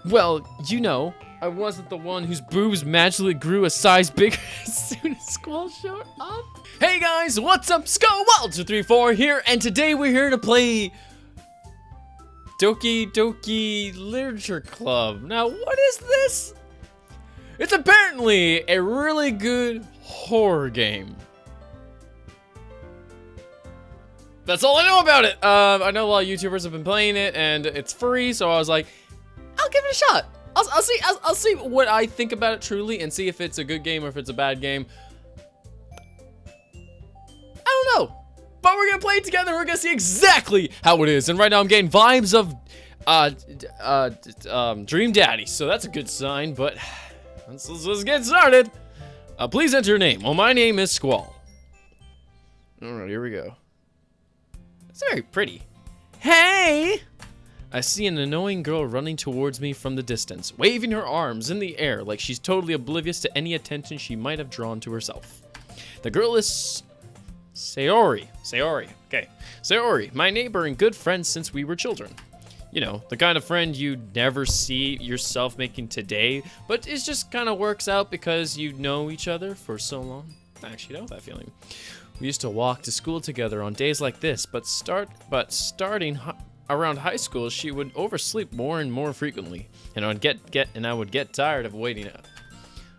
Well, you know, I wasn't the one whose boobs magically grew a size bigger as soon as Squall showed up. Hey guys, what's up? Squall234 here, and today we're here to play Doki Doki Literature Club. Now, what is this? It's apparently a really good horror game. That's all I know about it. I know a lot of YouTubers have been playing it, and it's free, so I was like, I'll give it a shot. I'll see what I think about it truly, and see if it's a good game or if it's a bad game. I don't know, but we're gonna play it together. We're gonna see exactly how it is. And right now, I'm getting vibes of Dream Daddy, so that's a good sign. But let's get started. Please enter your name. Well, my name is Squall. All right, here we go. It's very pretty. Hey! I see an annoying girl running towards me from the distance, waving her arms in the air like she's totally oblivious to any attention she might have drawn to herself. The girl is Sayori. Okay. Sayori, my neighbor and good friend since we were children. You know, the kind of friend you never see yourself making today, but it just kind of works out because you know each other for so long. I actually know that feeling. We used to walk to school together on days like this, but starting around high school, she would oversleep more and more frequently, and I would get tired of waiting up.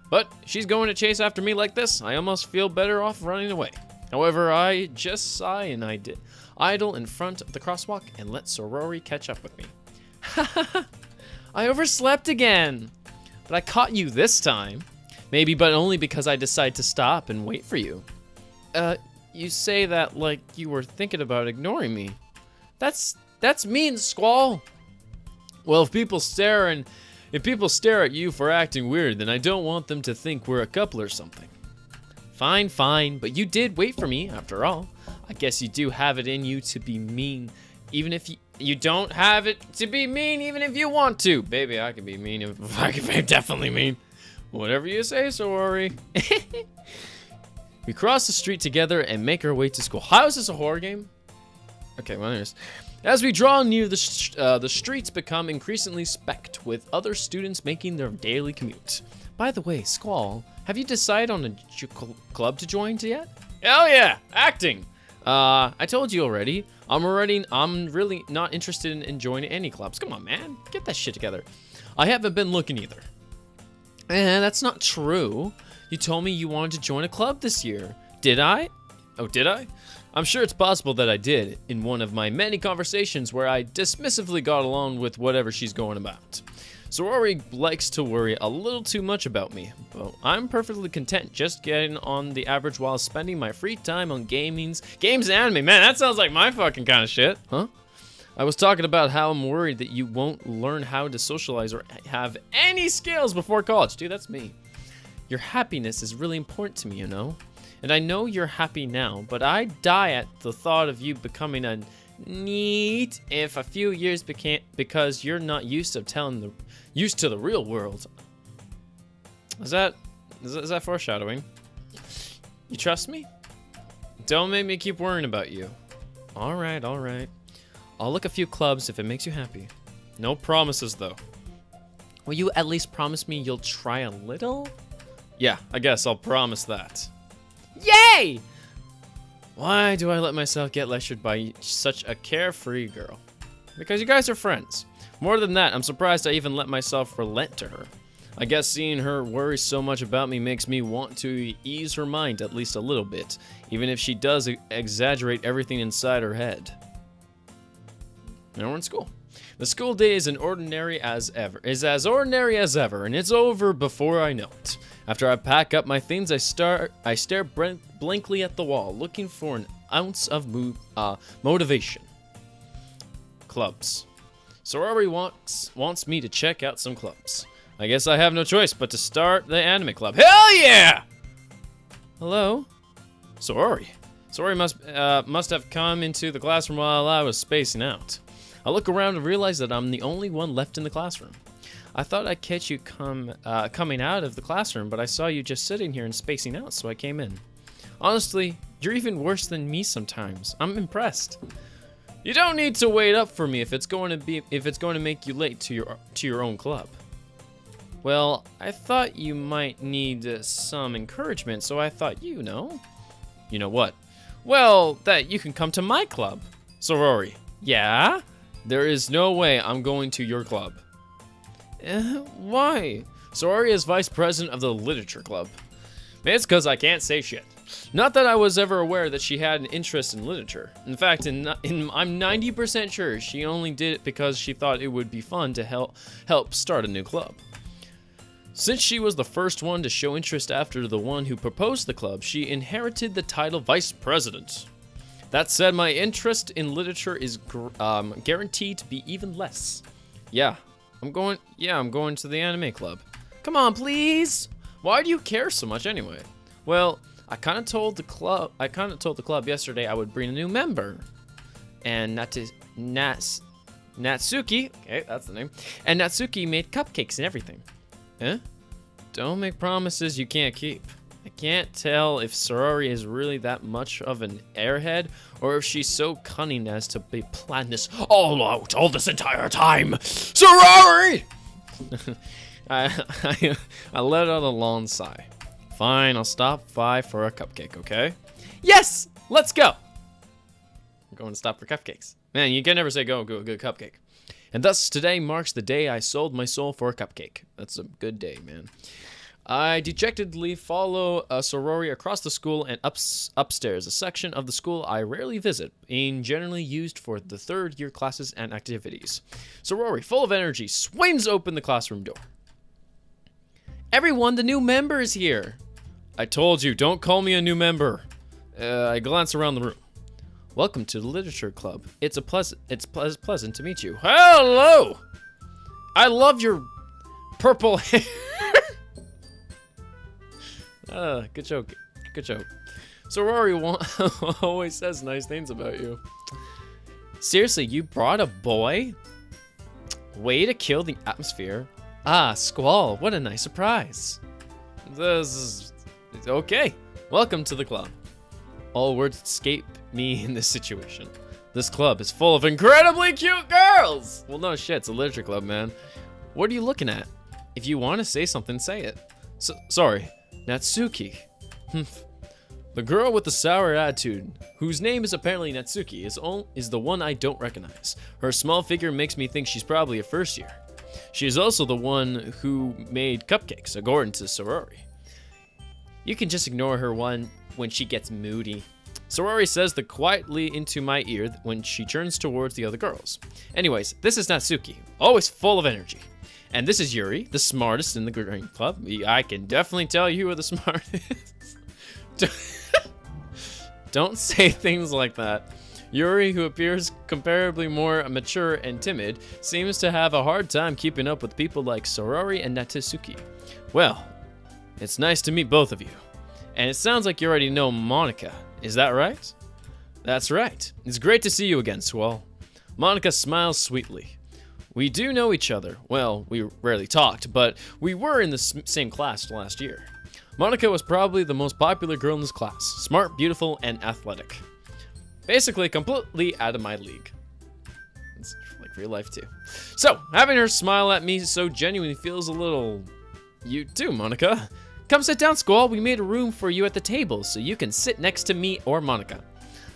But she's going to chase after me like this. I almost feel better off running away. However, I just sigh and I did idle in front of the crosswalk and let Sorori catch up with me. I overslept again, but I caught you this time. Maybe, but only because I decided to stop and wait for you. You say that like you were thinking about ignoring me. That's mean, Squall. Well, if people stare at you for acting weird, then I don't want them to think we're a couple or something. Fine, but you did wait for me after all. I guess you do have it in you to be mean, even if you don't have it to be mean, even if you want to. Baby, I can be mean if I can be definitely mean. Whatever you say, Sorori. We cross the street together and make our way to school. How is this a horror game? Okay, well, anyways. As we draw near the streets become increasingly specked with other students making their daily commute. By the way, Squall, have you decided on a club to join yet? Hell yeah, acting. I told you already. I'm really not interested in joining any clubs. Come on, man, get that shit together. I haven't been looking either. That's not true. You told me you wanted to join a club this year. Did I? Oh, did I? I'm sure it's possible that I did in one of my many conversations where I dismissively got along with whatever she's going about. Sorori likes to worry a little too much about me, but I'm perfectly content just getting on the average while spending my free time on games and anime. Man, that sounds like my fucking kind of shit. Huh? I was talking about how I'm worried that you won't learn how to socialize or have any skills before college. Dude, that's me. Your happiness is really important to me, you know? And I know you're happy now, but I die at the thought of you becoming a neat if a few years because you're not used to the real world. Is that foreshadowing? You trust me? Don't make me keep worrying about you. All right. I'll look a few clubs if it makes you happy. No promises though. Will you at least promise me you'll try a little? Yeah, I guess I'll promise that. Yay! Why do I let myself get lectured by such a carefree girl? Because you guys are friends. More than that, I'm surprised I even let myself relent to her. I guess seeing her worry so much about me makes me want to ease her mind at least a little bit, even if she does exaggerate everything inside her head. Now we're in school. The school day is as ordinary as ever, and it's over before I know it. After I pack up my things, I stare blankly at the wall, looking for an ounce of motivation. Clubs. Sorori wants me to check out some clubs. I guess I have no choice but to start the anime club. Hell yeah! Hello? Sorori. Sorori must have come into the classroom while I was spacing out. I look around and realize that I'm the only one left in the classroom. I thought I'd catch you coming out of the classroom, but I saw you just sitting here and spacing out, so I came in. Honestly, you're even worse than me sometimes. I'm impressed. You don't need to wait up for me if it's going to make you late to your own club. Well, I thought you might need some encouragement, so I thought you know. You know what? Well, that you can come to my club. Sorori. Yeah? There is no way I'm going to your club. Why? Sorori is vice president of the literature club. It's because I can't say shit. Not that I was ever aware that she had an interest in literature. In fact, I'm 90% sure she only did it because she thought it would be fun to help start a new club. Since she was the first one to show interest after the one who proposed the club, she inherited the title vice president. That said, my interest in literature is guaranteed to be even less. Yeah, I'm going to the anime club. Come on, please. Why do you care so much anyway? Well, I kind of told the club yesterday I would bring a new member. And Natsuki, okay, that's the name. And Natsuki made cupcakes and everything. Huh? Don't make promises you can't keep. I can't tell if Sorori is really that much of an airhead, or if she's so cunning as to be planned this all out all this entire time. Sorori! I let out a long sigh. Fine, I'll stop by for a cupcake, okay? Yes! Let's go! I'm going to stop for cupcakes. Man, you can never say go a good cupcake. And thus, today marks the day I sold my soul for a cupcake. That's a good day, man. I dejectedly follow Sorori across the school and upstairs, a section of the school I rarely visit, being generally used for the third-year classes and activities. Sorori, full of energy, swings open the classroom door. Everyone, the new member is here. I told you, don't call me a new member. I glance around the room. Welcome to the literature club. It's pleasant to meet you. Hello! I love your purple hair. Good joke. Good joke. Sorori always says nice things about you. Seriously, you brought a boy? Way to kill the atmosphere. Ah, Squall, what a nice surprise. This is okay. Welcome to the club. All words escape me in this situation. This club is full of incredibly cute girls! Well, no shit, it's a literature club, man. What are you looking at? If you want to say something, say it. Sorry, Natsuki. The girl with the sour attitude, whose name is apparently Natsuki, is the one I don't recognize. Her small figure makes me think she's probably a first year. She is also the one who made cupcakes, according to Sorori. You can just ignore her when she gets moody. Sorori says that quietly into my ear when she turns towards the other girls. Anyways, this is Natsuki, always full of energy. And this is Yuri, the smartest in the green club. I can definitely tell you are the smartest. Don't say things like that. Yuri, who appears comparably more mature and timid, seems to have a hard time keeping up with people like Sorori and Natsuki. Well, it's nice to meet both of you. And it sounds like you already know Monica. Is that right? That's right. It's great to see you again, Squall. Monica smiles sweetly. We do know each other. Well, we rarely talked, but we were in the same class last year. Monica was probably the most popular girl in this class. Smart, beautiful, and athletic. Basically, completely out of my league. It's like real life, too. So, having her smile at me so genuinely feels a little... You too, Monica. Come sit down, Squall. We made a room for you at the table, so you can sit next to me or Monica.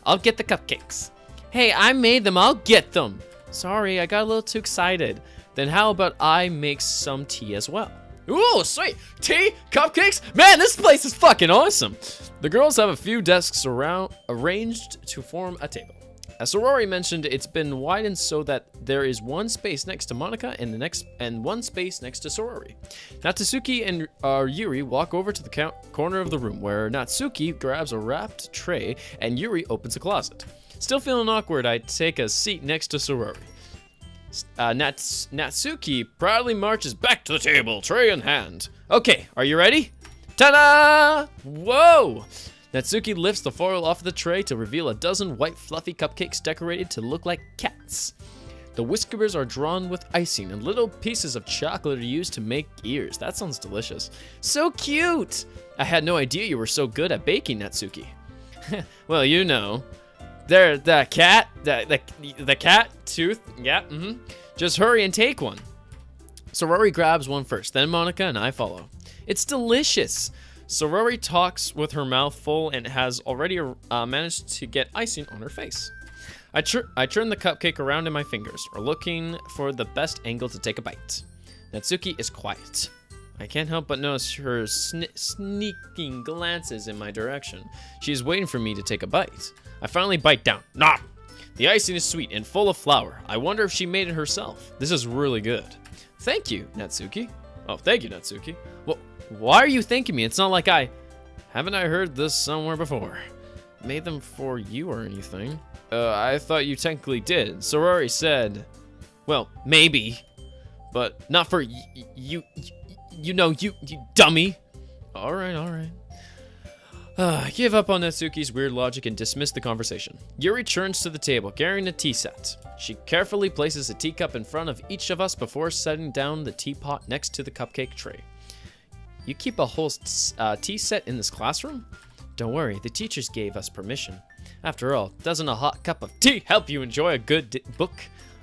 I'll get the cupcakes. Hey, I made them. I'll get them. Sorry, I got a little too excited. Then how about I make some tea as well? Ooh, sweet. Tea? Cupcakes? Man, this place is fucking awesome. The girls have a few desks arranged to form a table. As Sorori mentioned, it's been widened so that there is one space next to Monica and one space next to Sorori. Natsuki and Yuri walk over to the corner of the room where Natsuki grabs a wrapped tray and Yuri opens a closet. Still feeling awkward, I take a seat next to Sorori. Natsuki proudly marches back to the table, tray in hand. Okay, are you ready? Ta-da! Whoa! Natsuki lifts the foil off the tray to reveal a dozen white fluffy cupcakes decorated to look like cats. The whiskers are drawn with icing and little pieces of chocolate are used to make ears. That sounds delicious. So cute! I had no idea you were so good at baking, Natsuki. Well, you know. There, the cat tooth. Yeah, Just hurry and take one. Sorori grabs one first, then Monica and I follow. It's delicious. Sorori talks with her mouth full and has already managed to get icing on her face. I turn the cupcake around in my fingers, looking for the best angle to take a bite. Natsuki is quiet. I can't help but notice her sneaking glances in my direction. She is waiting for me to take a bite. I finally bite down. Nom! The icing is sweet and full of flour. I wonder if she made it herself. This is really good. Thank you, Natsuki. Oh, thank you, Natsuki. Well, why are you thanking me? It's not like haven't I heard this somewhere before? Made them for you or anything? I thought you technically did. Sorori said, well, maybe, but not for you dummy. All right. I give up on Natsuki's weird logic and dismiss the conversation. Yuri turns to the table, carrying a tea set. She carefully places a teacup in front of each of us before setting down the teapot next to the cupcake tray. You keep a whole tea set in this classroom? Don't worry, the teachers gave us permission. After all, doesn't a hot cup of tea help you enjoy a good book?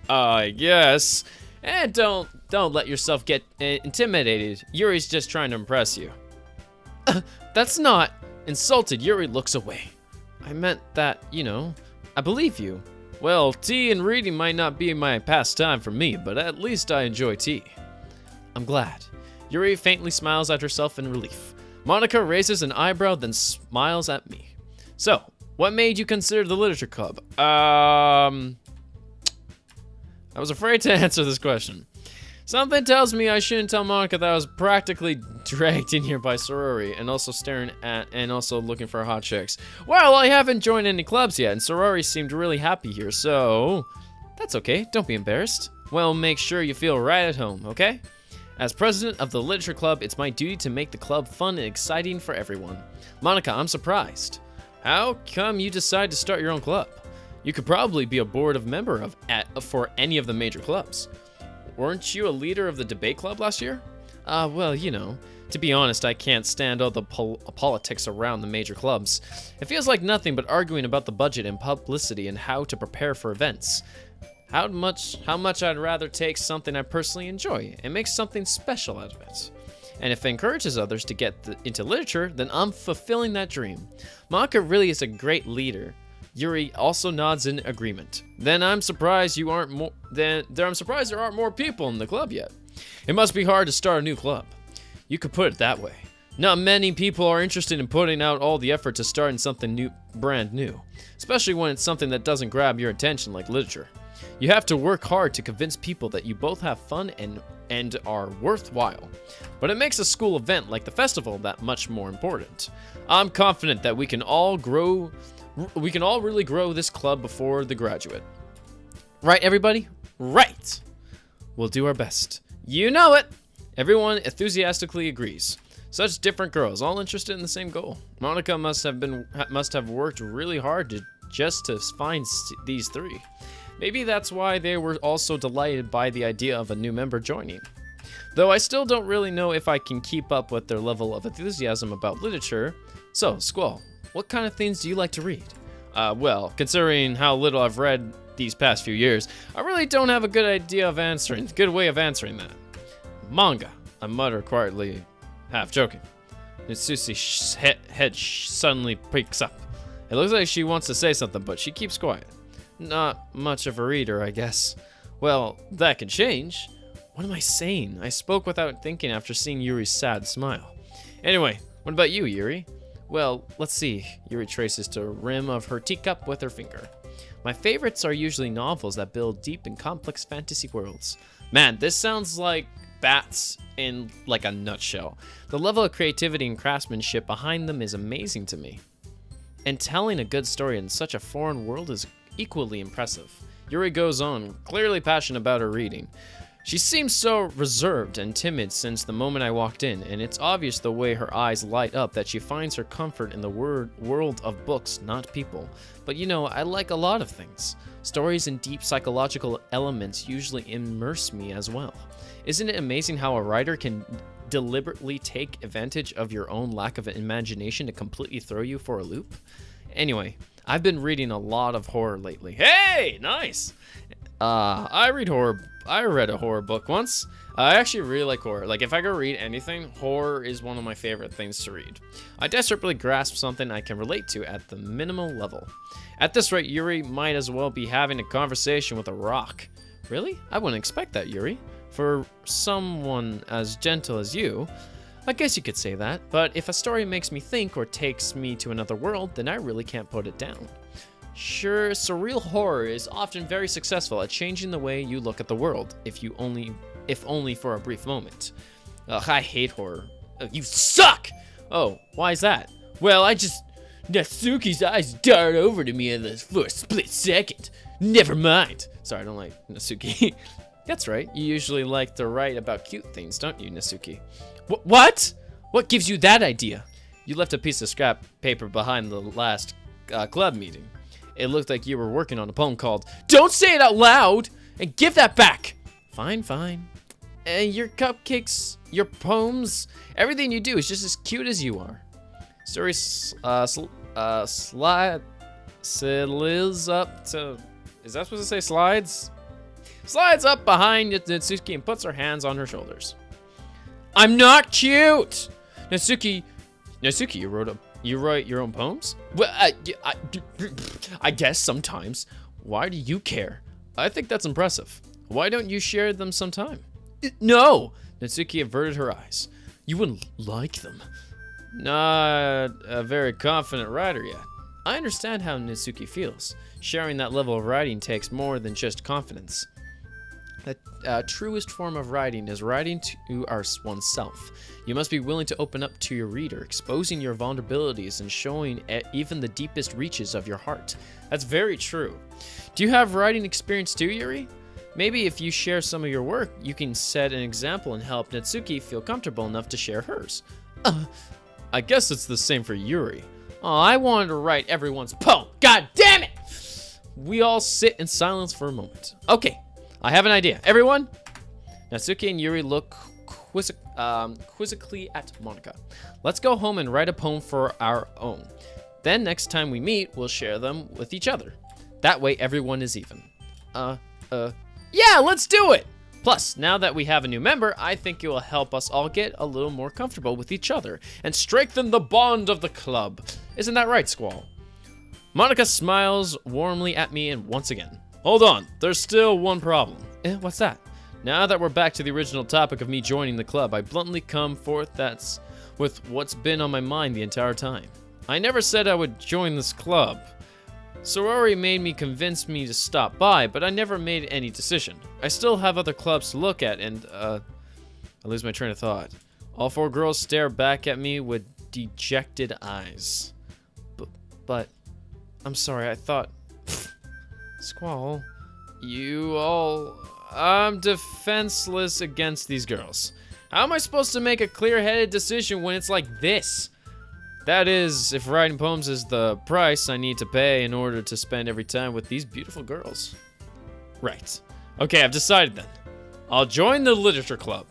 Yes. And don't let yourself get intimidated. Yuri's just trying to impress you. That's not... Insulted, Yuri looks away. I meant that, I believe you. Well, tea and reading might not be my pastime for me, but at least I enjoy tea. I'm glad. Yuri faintly smiles at herself in relief. Monica raises an eyebrow, then smiles at me. So, what made you consider the literature club? I was afraid to answer this question. Something tells me I shouldn't tell Monica that I was practically dragged in here by Sorori and also staring at and also looking for hot chicks. Well, I haven't joined any clubs yet, and Sorori seemed really happy here, so that's okay. Don't be embarrassed. Well, make sure you feel right at home, okay? As president of the literature club, it's my duty to make the club fun and exciting for everyone. Monica, I'm surprised. How come you decided to start your own club? You could probably be a board of member for any of the major clubs. Weren't you a leader of the debate club last year? Well, to be honest, I can't stand all the politics around the major clubs. It feels like nothing but arguing about the budget and publicity and how to prepare for events. How much I'd rather take something I personally enjoy and make something special out of it. And if it encourages others to get into literature, then I'm fulfilling that dream. Monica really is a great leader. Yuri also nods in agreement. Then I'm surprised there aren't more people in the club yet. It must be hard to start a new club. You could put it that way. Not many people are interested in putting out all the effort to starting something brand new, especially when it's something that doesn't grab your attention like literature. You have to work hard to convince people that you both have fun and are worthwhile. But it makes a school event like the festival that much more important. I'm confident that we can all really grow this club before the graduate. Right, everybody? Right! We'll do our best. You know it! Everyone enthusiastically agrees. Such different girls, all interested in the same goal. Monica must have worked really hard to find these three. Maybe that's why they were also delighted by the idea of a new member joining. Though I still don't really know if I can keep up with their level of enthusiasm about literature. So, Squall, what kind of things do you like to read? Well, considering how little I've read these past few years, I really don't have a good way of answering that. Manga, I mutter quietly, half joking. Natsuki's head suddenly peeks up. It looks like she wants to say something, but she keeps quiet. Not much of a reader, I guess. Well, that can change. What am I saying? I spoke without thinking after seeing Yuri's sad smile. Anyway, what about you, Yuri? Well, let's see. Yuri traces the rim of her teacup with her finger. My favorites are usually novels that build deep and complex fantasy worlds. Man, this sounds like Bats in like a nutshell. The level of creativity and craftsmanship behind them is amazing to me. And telling a good story in such a foreign world is equally impressive. Yuri goes on, clearly passionate about her reading. She seems so reserved and timid since the moment I walked in, and it's obvious the way her eyes light up that she finds her comfort in the world of books, not people. But I like a lot of things. Stories and deep psychological elements usually immerse me as well. Isn't it amazing how a writer can deliberately take advantage of your own lack of imagination to completely throw you for a loop? Anyway, I've been reading a lot of horror lately. Hey, nice. I read horror. I read a horror book once. I actually really like horror. Like, if I could read anything, horror is one of my favorite things to read. I desperately grasp something I can relate to at the minimal level. At this rate, Yuri might as well be having a conversation with a rock. Really? I wouldn't expect that, Yuri. For someone as gentle as you, I guess you could say that. But if a story makes me think or takes me to another world, then I really can't put it down. Sure, surreal horror is often very successful at changing the way you look at the world, if only for a brief moment. Ugh, I hate horror. You suck! Oh, why is that? Well, Natsuki's eyes dart over to me for a split second. Never mind. Sorry, I don't like Natsuki. That's right, you usually like to write about cute things, don't you, Natsuki? What? What gives you that idea? You left a piece of scrap paper behind the last club meeting. It looked like you were working on a poem called Don't Say It Out Loud! And give that back! Fine, fine. Your cupcakes, your poems, everything you do is just as cute as you are. Story slides up to... Is that supposed to say slides? Slides up behind Natsuki and puts her hands on her shoulders. I'm not cute! Natsuki, you write your own poems? Well, I guess sometimes. Why do you care? I think that's impressive. Why don't you share them sometime? No! Natsuki averted her eyes. You wouldn't like them. Not a very confident writer yet. I understand how Natsuki feels. Sharing that level of writing takes more than just confidence. The truest form of writing is writing to oneself. You must be willing to open up to your reader, exposing your vulnerabilities and showing even the deepest reaches of your heart. That's very true. Do you have writing experience too, Yuri? Maybe if you share some of your work, you can set an example and help Natsuki feel comfortable enough to share hers. I guess it's the same for Yuri. Oh, I wanted to write everyone's poem. God damn it! We all sit in silence for a moment. Okay. I have an idea. Everyone? Natsuki and Yuri look quizzically at Monika. Let's go home and write a poem for our own. Then next time we meet, we'll share them with each other. That way everyone is even. Yeah, let's do it! Plus, now that we have a new member, I think it will help us all get a little more comfortable with each other and strengthen the bond of the club. Isn't that right, Squall? Monika smiles warmly at me and once again. Hold on, there's still one problem. What's that? Now that we're back to the original topic of me joining the club, I bluntly come forth with what's been on my mind the entire time. I never said I would join this club. Sorori made me convince me to stop by, but I never made any decision. I still have other clubs to look at and, I lose my train of thought. All four girls stare back at me with dejected eyes. But, I'm sorry, I thought... Squall, I'm defenseless against these girls. How am I supposed to make a clear-headed decision when it's like this? That is, if writing poems is the price I need to pay in order to spend every time with these beautiful girls. Right. Okay, I've decided then. I'll join the literature club.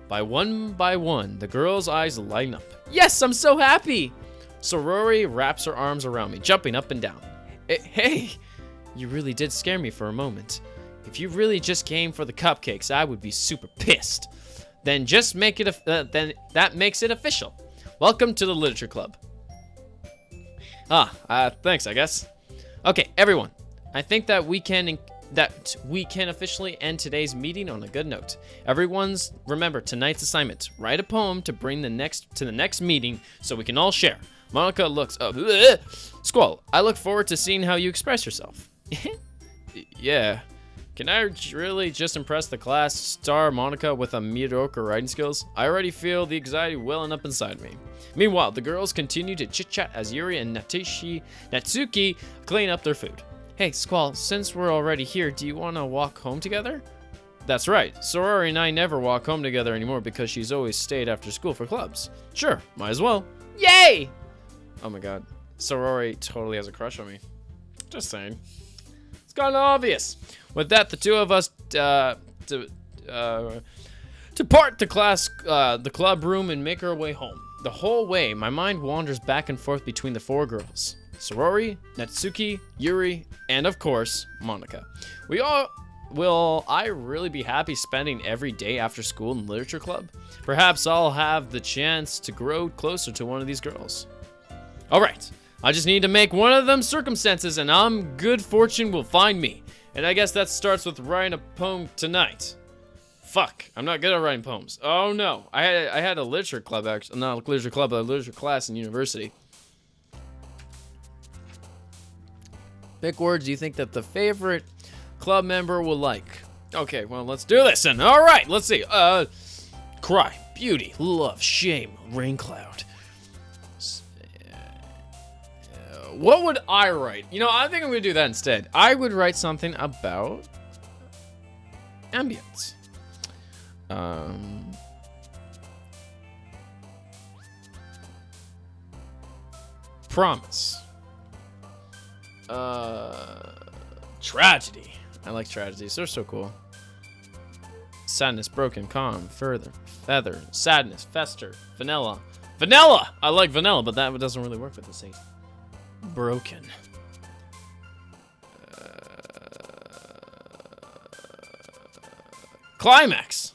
By one, the girls' eyes lighten up. Yes, I'm so happy! Sorori wraps her arms around me, jumping up and down. Hey! You really did scare me for a moment. If you really just came for the cupcakes, I would be super pissed. Then just make it, then that makes it official. Welcome to the Literature Club. Thanks, I guess. Okay, everyone. I think that we can officially end today's meeting on a good note. Remember tonight's assignment. Write a poem to bring to the next meeting so we can all share. Monika looks up. Squall, I look forward to seeing how you express yourself. Yeah. Can I really just impress the class star Monika with a mediocre writing skills? I already feel the anxiety welling up inside me. Meanwhile, the girls continue to chit-chat as Yuri and Natsuki clean up their food. Hey, Squall, since we're already here, do you want to walk home together? That's right. Sorori and I never walk home together anymore because she's always stayed after school for clubs. Sure, might as well. Yay! Oh my god. Sorori totally has a crush on me. Just saying. It's kind of obvious. With that, the two of us depart the club room and make our way home. The whole way, my mind wanders back and forth between the four girls. Sorori, Natsuki, Yuri, and of course, Monica. Will I really be happy spending every day after school in literature club? Perhaps I'll have the chance to grow closer to one of these girls. Alright, I just need to make one of them circumstances and good fortune will find me. And I guess that starts with writing a poem tonight. Fuck, I'm not good at writing poems. Oh no, I had a literature club, actually. Not a literature club, but a literature class in university. Pick words you think that the favorite club member will like. Okay, well, let's do this then. All right, let's see. Cry, beauty, love, shame, rain cloud. What would I write? You know, I think I'm gonna do that instead. I would write something about ambience. Promise. Tragedy. I like tragedies. They're so cool. Sadness, broken, calm, feather, sadness, fester, vanilla. Vanilla! I like vanilla, but that doesn't really work with the same. Broken. Climax.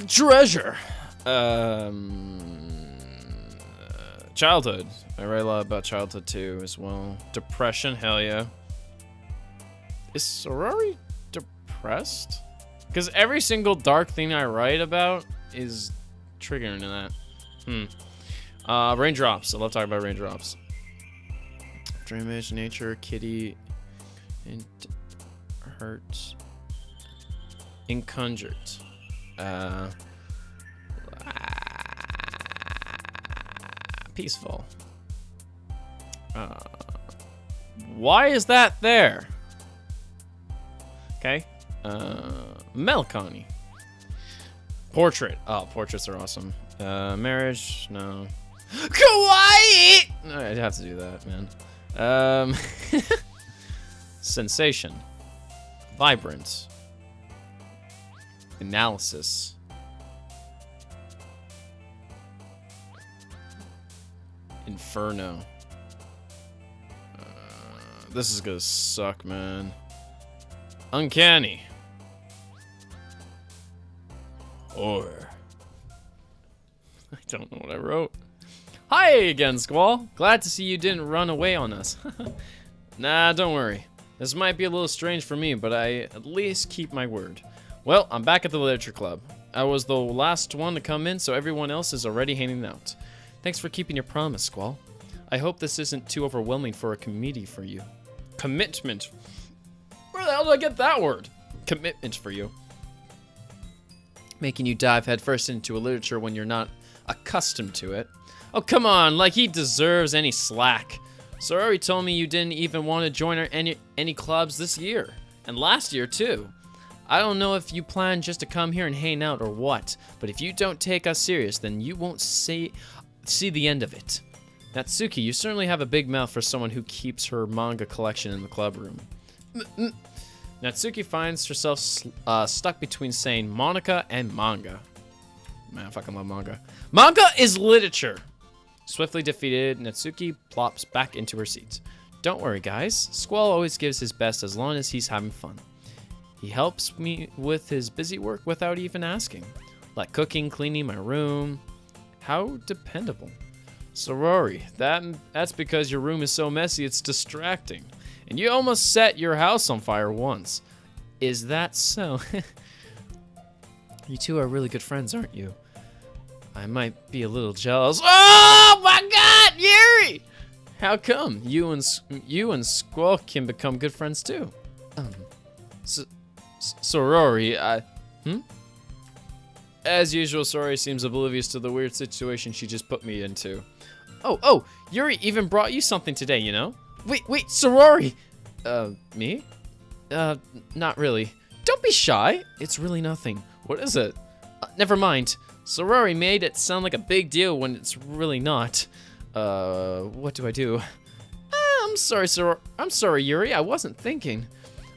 Treasure. Childhood. I write a lot about childhood too as well. Depression, hell yeah. Is Sorori depressed? Because every single dark thing I write about is triggering to that. Raindrops. I love talking about raindrops. Dreamish, nature, kitty, and hurt. Inconjured. Peaceful. Why is that there? Okay. Melancholy. Portrait. Oh, portraits are awesome. Marriage. No. Kawaii! No, I'd have to do that, man. Sensation. Vibrant. Analysis. Inferno. This is gonna suck, man. Uncanny. Horror. I don't know what I wrote. Hi again, Squall. Glad to see you didn't run away on us. Nah, don't worry. This might be a little strange for me, but I at least keep my word. Well, I'm back at the literature club. I was the last one to come in, so everyone else is already hanging out. Thanks for keeping your promise, Squall. I hope this isn't too overwhelming for a committee for you. Commitment. Where the hell did I get that word? Commitment for you. Making you dive headfirst into a literature when you're not accustomed to it. Oh, come on, like he deserves any slack. Sorori told me you didn't even want to join any clubs this year. And last year, too. I don't know if you plan just to come here and hang out or what, but if you don't take us serious, then you won't see the end of it. Natsuki, you certainly have a big mouth for someone who keeps her manga collection in the club room. Natsuki finds herself stuck between saying Monica and manga. Man, I fucking love manga. Manga is literature. Swiftly defeated, Natsuki plops back into her seat. Don't worry, guys. Squall always gives his best as long as he's having fun. He helps me with his busy work without even asking. Like cooking, cleaning my room. How dependable. Sorori, that's because your room is so messy it's distracting. And you almost set your house on fire once. Is that so? You two are really good friends, aren't you? I might be a little jealous. Oh my god, Yuri! How come? You and Squall can become good friends too. Sorori, As usual, Sorori seems oblivious to the weird situation she just put me into. Oh, Yuri even brought you something today, you know? Wait, Sorori! Me? Not really. Don't be shy. It's really nothing. What is it? Never mind. Sorori made it sound like a big deal when it's really not. What do I do? I'm sorry, Yuri. I wasn't thinking.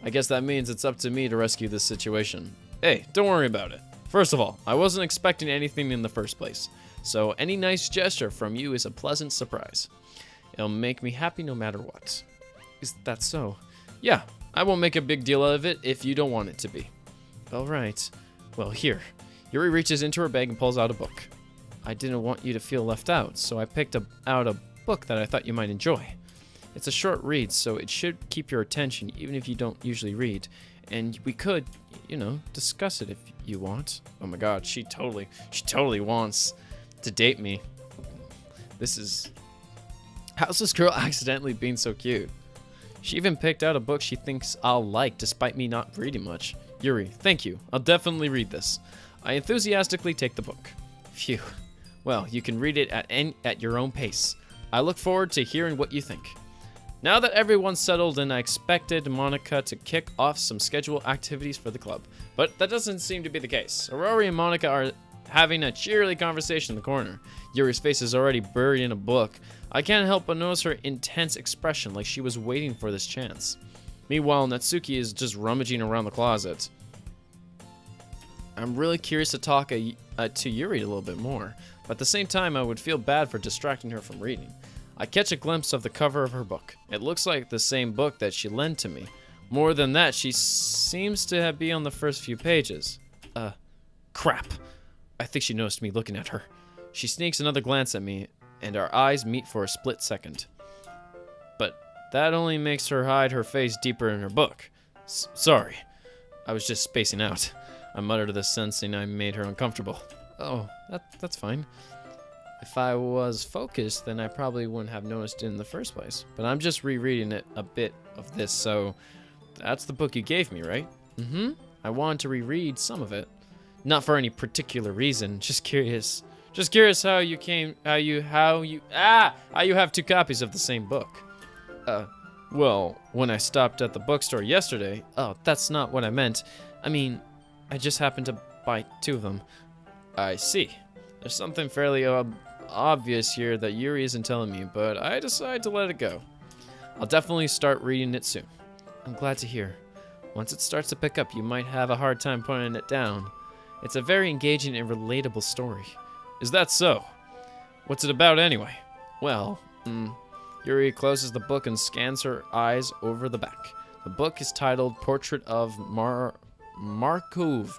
I guess that means it's up to me to rescue this situation. Hey, don't worry about it. First of all, I wasn't expecting anything in the first place, so any nice gesture from you is a pleasant surprise. It'll make me happy no matter what. Is that so? Yeah, I won't make a big deal out of it if you don't want it to be. All right. Well, here. Yuri reaches into her bag and pulls out a book. I didn't want you to feel left out, so I picked out a book that I thought you might enjoy. It's a short read, so it should keep your attention even if you don't usually read. And we could, discuss it if you want. Oh my god, she totally wants to date me. How's this girl accidentally being so cute? She even picked out a book she thinks I'll like despite me not reading much. Yuri, thank you. I'll definitely read this. I enthusiastically take the book. Phew. Well, you can read it at your own pace. I look forward to hearing what you think. Now that everyone's settled in, I expected Monica to kick off some scheduled activities for the club, but that doesn't seem to be the case. Aurori and Monica are having a cheery conversation in the corner. Yuri's face is already buried in a book. I can't help but notice her intense expression, like she was waiting for this chance. Meanwhile, Natsuki is just rummaging around the closet. I'm really curious to talk to Yuri a little bit more, but at the same time, I would feel bad for distracting her from reading. I catch a glimpse of the cover of her book. It looks like the same book that she lent to me. More than that, she seems to be on the first few pages. Crap. I think she noticed me looking at her. She sneaks another glance at me, and our eyes meet for a split second. But that only makes her hide her face deeper in her book. Sorry. I was just spacing out. I muttered this, sensing I made her uncomfortable. Oh, that's fine. If I was focused, then I probably wouldn't have noticed it in the first place. But I'm just rereading it a bit of this, so that's the book you gave me, right? Mm-hmm. I wanted to reread some of it. Not for any particular reason, just curious. Just curious how you have two copies of the same book. Well, when I stopped at the bookstore yesterday, that's not what I meant. I mean, I just happened to buy two of them. I see. There's something fairly obvious here that Yuri isn't telling me, but I decided to let it go. I'll definitely start reading it soon. I'm glad to hear. Once it starts to pick up, you might have a hard time putting it down. It's a very engaging and relatable story. Is that so? What's it about anyway? Well, Yuri closes the book and scans her eyes over the back. The book is titled Portrait of Markov.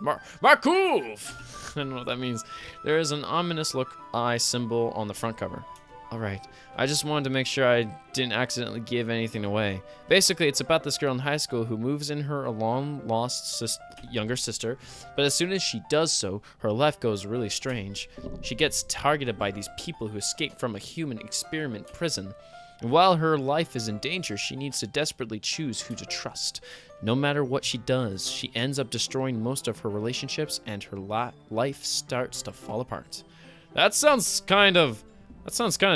Markov! I don't know what that means. There is an ominous look eye symbol on the front cover. Alright, I just wanted to make sure I didn't accidentally give anything away. Basically, it's about this girl in high school who moves in her long-lost younger sister, but as soon as she does so, her life goes really strange. She gets targeted by these people who escaped from a human experiment prison. And while her life is in danger, she needs to desperately choose who to trust. No matter what she does, she ends up destroying most of her relationships, and her life starts to fall apart. That sounds kind of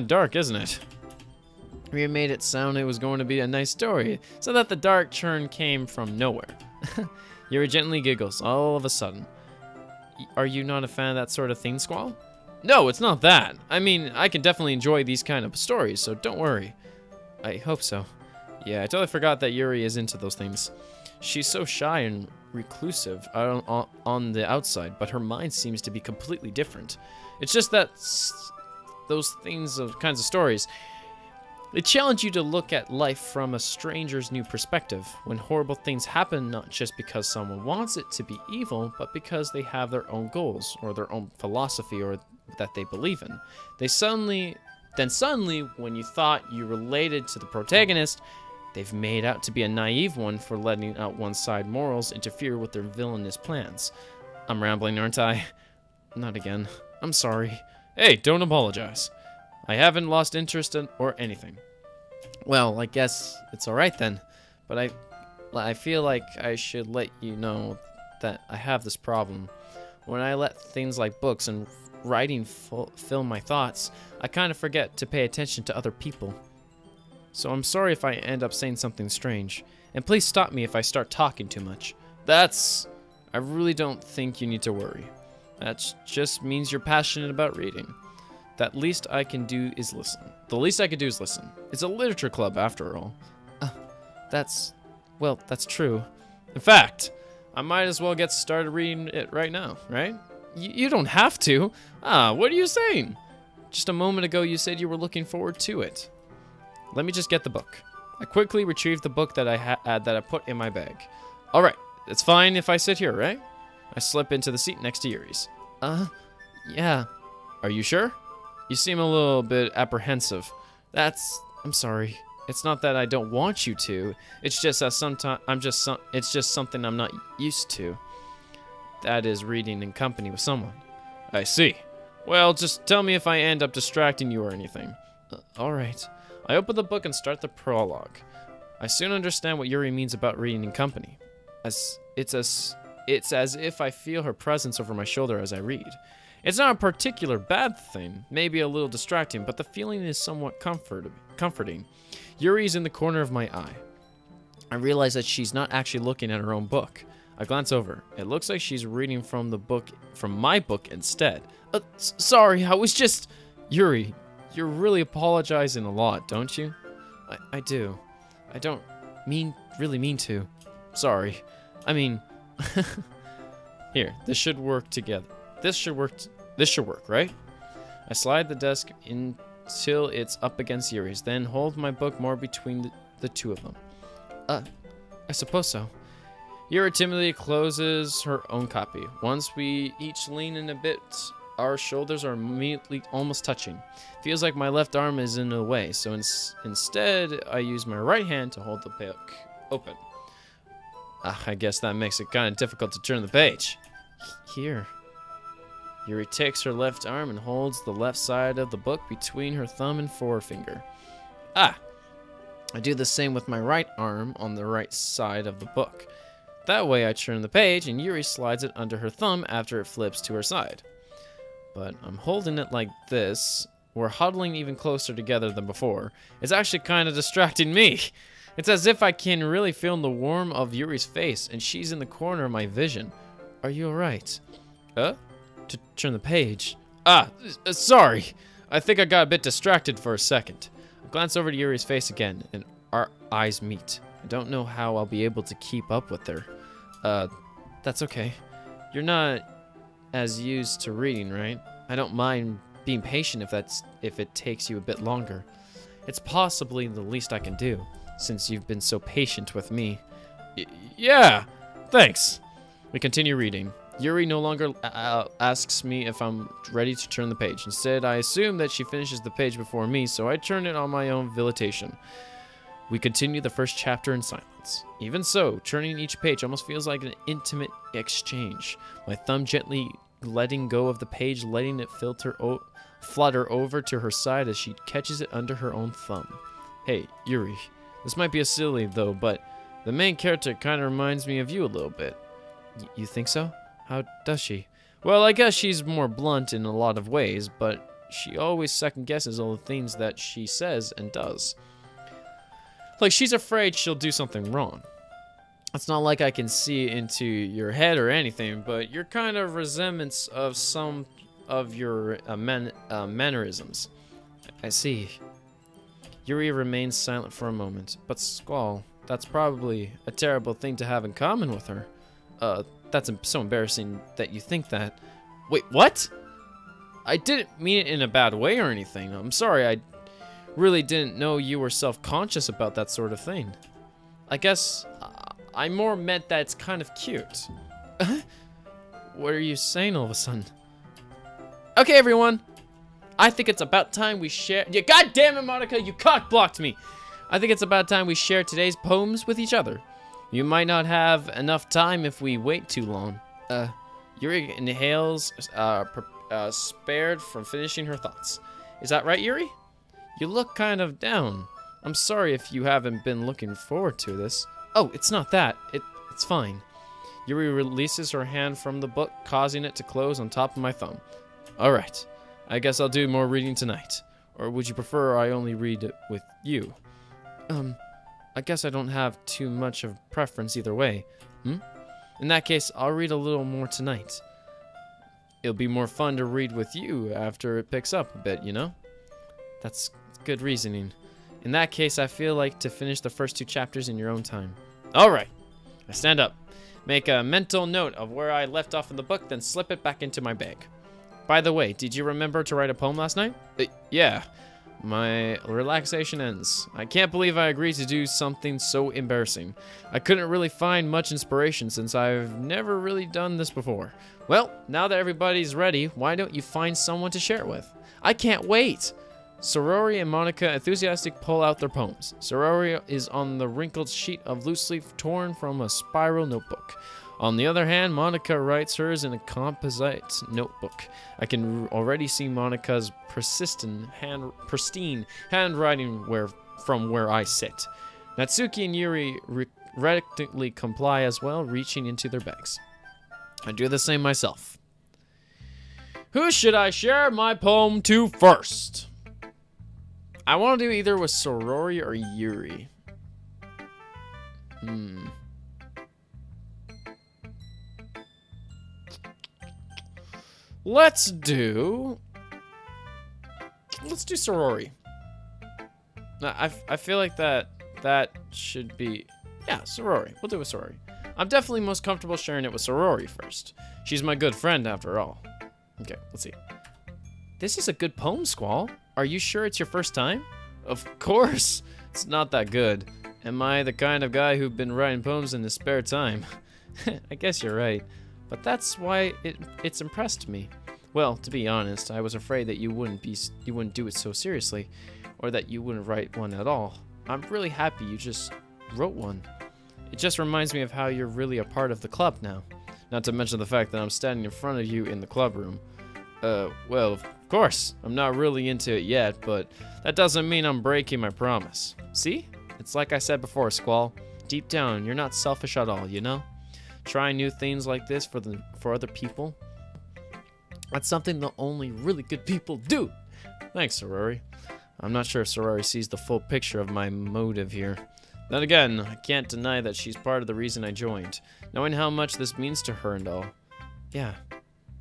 dark, isn't it? We made it sound it was going to be a nice story, so that the dark turn came from nowhere. Yuri gently giggles all of a sudden. Are you not a fan of that sort of thing, Squall? No, it's not that. I mean, I can definitely enjoy these kind of stories, so don't worry. I hope so. Yeah, I totally forgot that Yuri is into those things. She's so shy and reclusive on the outside, but her mind seems to be completely different. It's just that those kinds of stories, they challenge you to look at life from a stranger's new perspective. When horrible things happen, not just because someone wants it to be evil, but because they have their own goals, or their own philosophy, or that they believe in. Then suddenly, when you thought you related to the protagonist, they've made out to be a naive one for letting out one side morals interfere with their villainous plans. I'm rambling, aren't I? Not again. I'm sorry. Hey, don't apologize. I haven't lost interest in or anything. Well, I guess it's alright then. But I feel like I should let you know that I have this problem. When I let things like books and writing fill my thoughts, I kind of forget to pay attention to other people. So I'm sorry if I end up saying something strange. And please stop me if I start talking too much. I really don't think you need to worry. That just means you're passionate about reading. The least I can do is listen. It's a literature club after all. That's true. In fact, I might as well get started reading it right now, right? You don't have to. Ah, what are you saying? Just a moment ago you said you were looking forward to it. Let me just get the book. I quickly retrieved the book that I put in my bag. All right, it's fine if I sit here, right? I slip into the seat next to Yuri's. Yeah. Are you sure? You seem a little bit apprehensive. I'm sorry. It's not that I don't want you to. It's just that sometimes it's just something I'm not used to. That is reading in company with someone. I see. Well, just tell me if I end up distracting you or anything. All right. I open the book and start the prologue. I soon understand what Yuri means about reading in company. It's as if I feel her presence over my shoulder as I read. It's not a particular bad thing, maybe a little distracting, but the feeling is somewhat comforting. Yuri's in the corner of my eye. I realize that she's not actually looking at her own book. I glance over. It looks like she's reading from my book instead. Sorry, I was just... Yuri, you're really apologizing a lot, don't you? I do. I don't really mean to. Sorry. I mean... Here, this should work together. This should work, right? I slide the desk until it's up against Yuri's, then hold my book more between the two of them. I suppose so. Yuri timidly closes her own copy. Once we each lean in a bit, our shoulders are immediately almost touching. Feels like my left arm is in the way, so instead I use my right hand to hold the book open. I guess that makes it kind of difficult to turn the page. Here. Yuri takes her left arm and holds the left side of the book between her thumb and forefinger. I do the same with my right arm on the right side of the book. That way I turn the page and Yuri slides it under her thumb after it flips to her side. But I'm holding it like this. We're huddling even closer together than before. It's actually kind of distracting me. It's as if I can really feel the warmth of Yuri's face and she's in the corner of my vision. Are you alright? To turn the page. Sorry. I think I got a bit distracted for a second. I glance over to Yuri's face again, and our eyes meet. I don't know how I'll be able to keep up with her. That's okay. You're not as used to reading, right? I don't mind being patient if it takes you a bit longer. It's possibly the least I can do, since you've been so patient with me. Yeah, thanks. We continue reading. Yuri no longer asks me if I'm ready to turn the page. Instead, I assume that she finishes the page before me, so I turn it on my own volition. We continue the first chapter in silence. Even so, turning each page almost feels like an intimate exchange. My thumb gently letting go of the page, letting it flutter over to her side as she catches it under her own thumb. Hey, Yuri, this might be a silly though, but the main character kind of reminds me of you a little bit. You think so? How does she? Well, I guess she's more blunt in a lot of ways, but she always second guesses all the things that she says and does. Like, she's afraid she'll do something wrong. It's not like I can see into your head or anything, but you're kind of resentments of some of your mannerisms. I see. Yuri remains silent for a moment, but Squall, that's probably a terrible thing to have in common with her. That's so embarrassing that you think that. Wait, what? I didn't mean it in a bad way or anything. I'm sorry, I really didn't know you were self-conscious about that sort of thing. I guess I more meant that it's kind of cute. What are you saying all of a sudden? Okay, everyone. I think it's about time we share... Yeah, God damn it, Monica, you cock-blocked me. I think it's about time we share today's poems with each other. You might not have enough time if we wait too long. Yuri inhales, spared from finishing her thoughts. Is that right, Yuri? You look kind of down. I'm sorry if you haven't been looking forward to this. Oh, it's not that. It's fine. Yuri releases her hand from the book, causing it to close on top of my thumb. All right. I guess I'll do more reading tonight. Or would you prefer I only read it with you? I guess I don't have too much of preference either way. In that case, I'll read a little more tonight. It'll be more fun to read with you after it picks up a bit, you know? That's good reasoning. In that case, I feel like to finish the first 2 chapters in your own time. All right. I stand up. Make a mental note of where I left off in the book, then slip it back into my bag. By the way, did you remember to write a poem last night? Yeah. My relaxation ends. I can't believe I agreed to do something so embarrassing. I couldn't really find much inspiration since I've never really done this before. Well, now that everybody's ready, why don't you find someone to share it with? I can't wait! Sorori and Monica enthusiastically pull out their poems. Sorori is on the wrinkled sheet of loose leaf torn from a spiral notebook. On the other hand, Monica writes hers in a composite notebook. I can already see Monica's pristine handwriting from where I sit. Natsuki and Yuri reluctantly comply as well, reaching into their bags. I do the same myself. Who should I share my poem to first? I want to do either with Sorori or Yuri. Let's do Sorori. I feel like that should be, yeah, Sorori. We'll do it with Sorori. I'm definitely most comfortable sharing it with Sorori first. She's my good friend after all. Okay, let's see. This is a good poem, Squall. Are you sure it's your first time? Of course. It's not that good. Am I the kind of guy who've been writing poems in his spare time? I guess you're right. But that's why it's impressed me. Well, to be honest, I was afraid that you wouldn't do it so seriously, or that you wouldn't write one at all. I'm really happy you just wrote one. It just reminds me of how you're really a part of the club now. Not to mention the fact that I'm standing in front of you in the club room. Well, of course, I'm not really into it yet, but that doesn't mean I'm breaking my promise. See? It's like I said before, Squall. Deep down, you're not selfish at all, you know? Trying new things like this for other people. That's something that only really good people do. Thanks, Sorori. I'm not sure if Sorori sees the full picture of my motive here. Then again, I can't deny that she's part of the reason I joined, knowing how much this means to her and all. Yeah.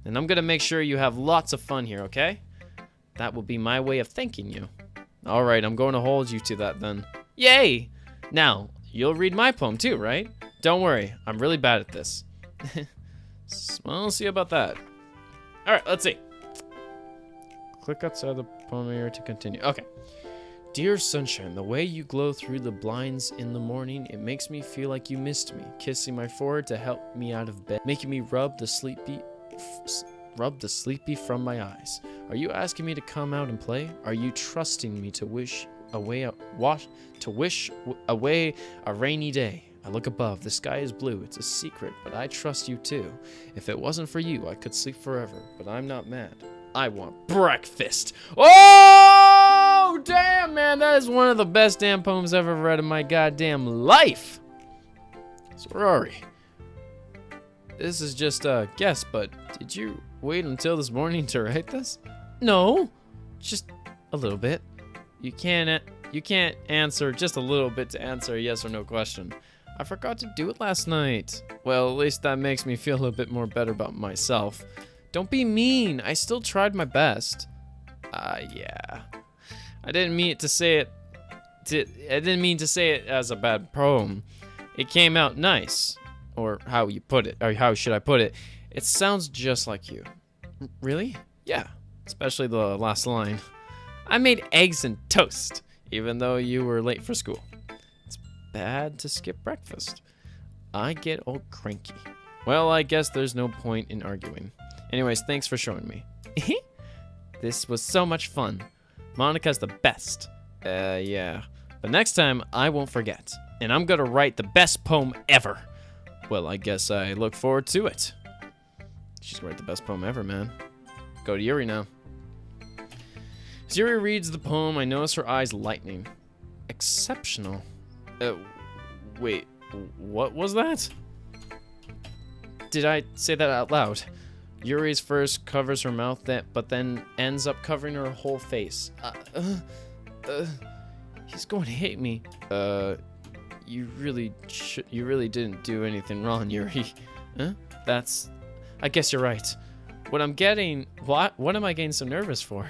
And I'm gonna make sure you have lots of fun here, okay? That will be my way of thanking you. Alright, I'm going to hold you to that then. Yay! Now, you'll read my poem too, right? Don't worry, I'm really bad at this. Well, we'll see about that. Alright, let's see. Click outside the poem area to continue. Okay. Dear sunshine, the way you glow through the blinds in the morning, it makes me feel like you missed me. Kissing my forehead to help me out of bed, making me rub the sleepy from my eyes. Are you asking me to come out and play? Are you trusting me to wish away a rainy day? I look above. The sky is blue. It's a secret, but I trust you too. If it wasn't for you, I could sleep forever, but I'm not mad. I want breakfast. Oh, damn, man. That is one of the best damn poems I've ever read in my goddamn life. Sorori. This is just a guess, but did you wait until this morning to write this? No, just a little bit. You can't answer just a little bit to answer a yes or no question. I forgot to do it last night. Well, at least that makes me feel a bit more better about myself. Don't be mean. I still tried my best. Yeah. I didn't mean to say it as a bad poem. It came out nice. Or how you put it, or how should I put it? It sounds just like you. Really? Yeah, especially the last line. I made eggs and toast, even though you were late for school. It's bad to skip breakfast. I get all cranky. Well, I guess there's no point in arguing. Anyways, thanks for showing me. This was so much fun. Monica's the best. Yeah. But next time, I won't forget. And I'm gonna write the best poem ever. Well, I guess I look forward to it. She's gonna write the best poem ever, man. Go to Yuri now. As Yuri reads the poem, I notice her eyes lightening. Exceptional. Wait, what was that? Did I say that out loud? Yuri's first covers her mouth, but then ends up covering her whole face. He's going to hate me. You really didn't do anything wrong, Yuri. Huh? I guess you're right. What am I getting so nervous for?